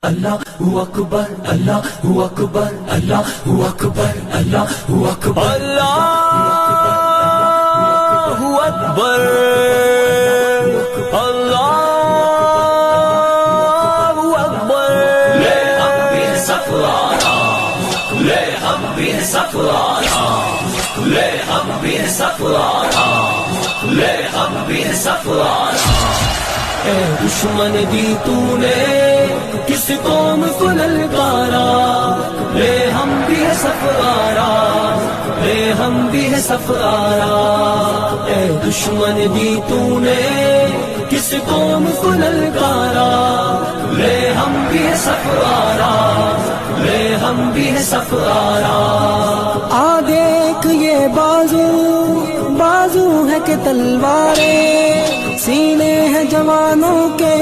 اللہ اکبر اللہ اکبر اللہ اکبر اللہ اکبر اللہ اکبر اللہ اکبر لے ہم بھی سفرارا لے ہم بھی سفرارا لے ہم بھی سفرارا لے ہم بھی سفرارا اے دشمن دی تو نے کس قوم کو للکارا لے ہم بھی ہے سفرارا لے ہم بھی ہے سفرارا اے دشمن دی تو نے کس قوم کو للکارا لے ہم بھی ہے سفرارا لے ہم بھی ہے سفرارا آ دیکھ یہ بازو بازو ہے کہ تلواریں سینے ہیں جوانوں کے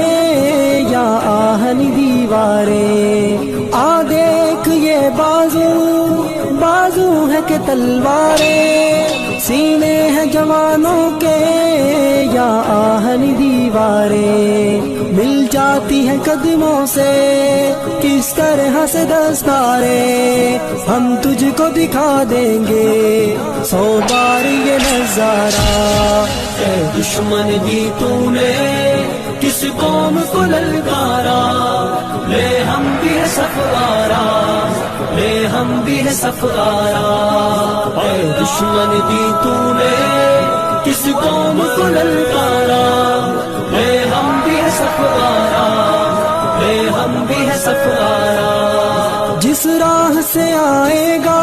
یا آہن دیواریں آ دیکھ یہ بازو بازو ہے کہ تلواریں سینے ہیں جوانوں کے یا آہن دیواریں مل جاتی ہیں قدموں سے کس طرح سے دستاریں ہم تجھ کو دکھا دیں گے 100 بار یہ نظارہ اے دشمن دی تو نے کس قوم کو للکارا لے ہم بھی ہے سفرارا لے ہم بھی ہے سفرارا اے دشمن دی تو نے کس قوم کو للکارا لے ہم بھی ہے سفرارا لے ہم بھی ہے سفرارا جس راہ سے آئے گا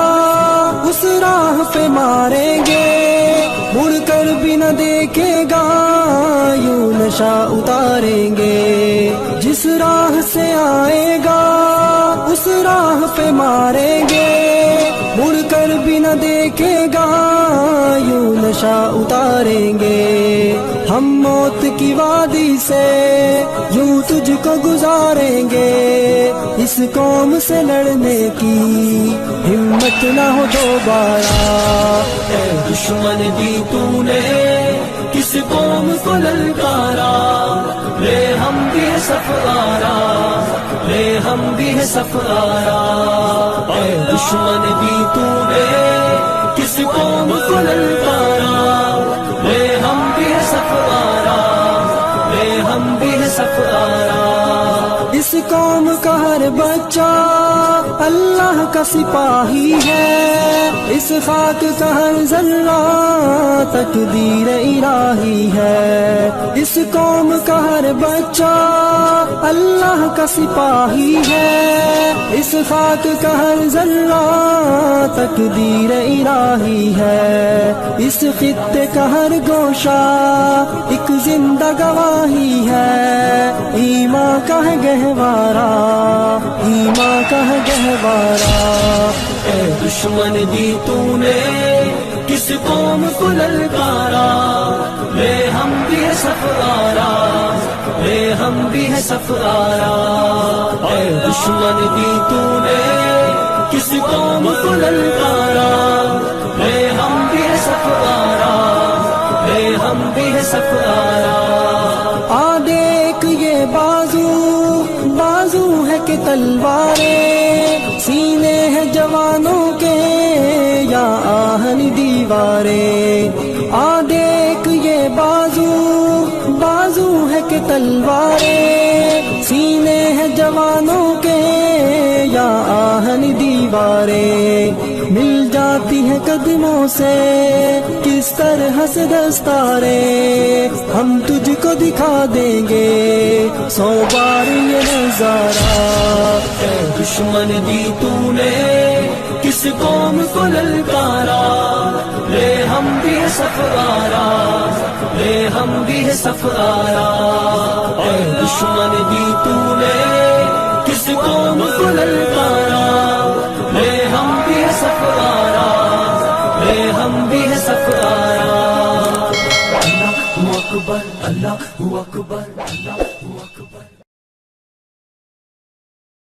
اس راہ پہ ماریں گے مڑ کر بھی نہ دیکھے گا یوں نشہ اتاریں گے جس راہ سے آئے گا اس راہ پہ ماریں گے مڑ کر بھی نہ دیکھے گا یوں نشہ اتاریں گے ہم موت کی وادی سے یوں تجھ کو گزاریں گے اس قوم سے لڑنے کی ہمت نہ ہو دوبارہ اے دشمن دی تو نے کس قوم کو للکارا لے ہم بھی ہے سفرارا لے ہم بھی ہے سفرارا اے دشمن دی تو نے کس قوم کو للکارا لے ہم بھی ہے سفرارا لے ہم بھی ہے سفرارا اس قوم کا ہر بچہ اللہ کا سپاہی ہے اس خاک کا ہر ذرہ تقدیر الہی ہے اس قوم کا ہر بچہ اللہ کا سپاہی ہے اس خاک کا ہر ذرہ تقدیر الہی ہے اس خطے کا ہر گوشہ ایک زندہ گواہی ہے ایمان کا ہے گہوارہ ایمان کا ہے گہوارہ اے دشمن دی تو نے کس قوم کو للکارا لے ہم بھی ہے سفرارا لے ہم بھی ہے سفرارا اے دشمن دی تو نے کس قوم کو للکارا لے ہم بھی ہے سفرارا لے ہم بھی ہے سفرارا آ دیکھ یہ بازو بازو ہے کہ تلواریں سینے ہیں جوانوں کے یا آہن دیواریں آ دیکھ یہ بازو بازو ہے کہ تلواریں سینے ہیں جوانوں کے یا آہن دیواریں مل جاتی ہیں قدموں سے کس طرح سے دستاریں ہم تجھ کو دکھا دیں گے 100 بار یہ نظارہ اے دشمن دی تو نے کس قوم کو للکارا لے ہم بھی ہے سفرارا لے ہم بھی ہے سفرارا اے دشمن دی تو نے کس قوم کو للکارا لے ہم بھی ہے سفرارا لے ہم بھی ہے سفرارا اللہ اکبر اللہ اکبر اللہ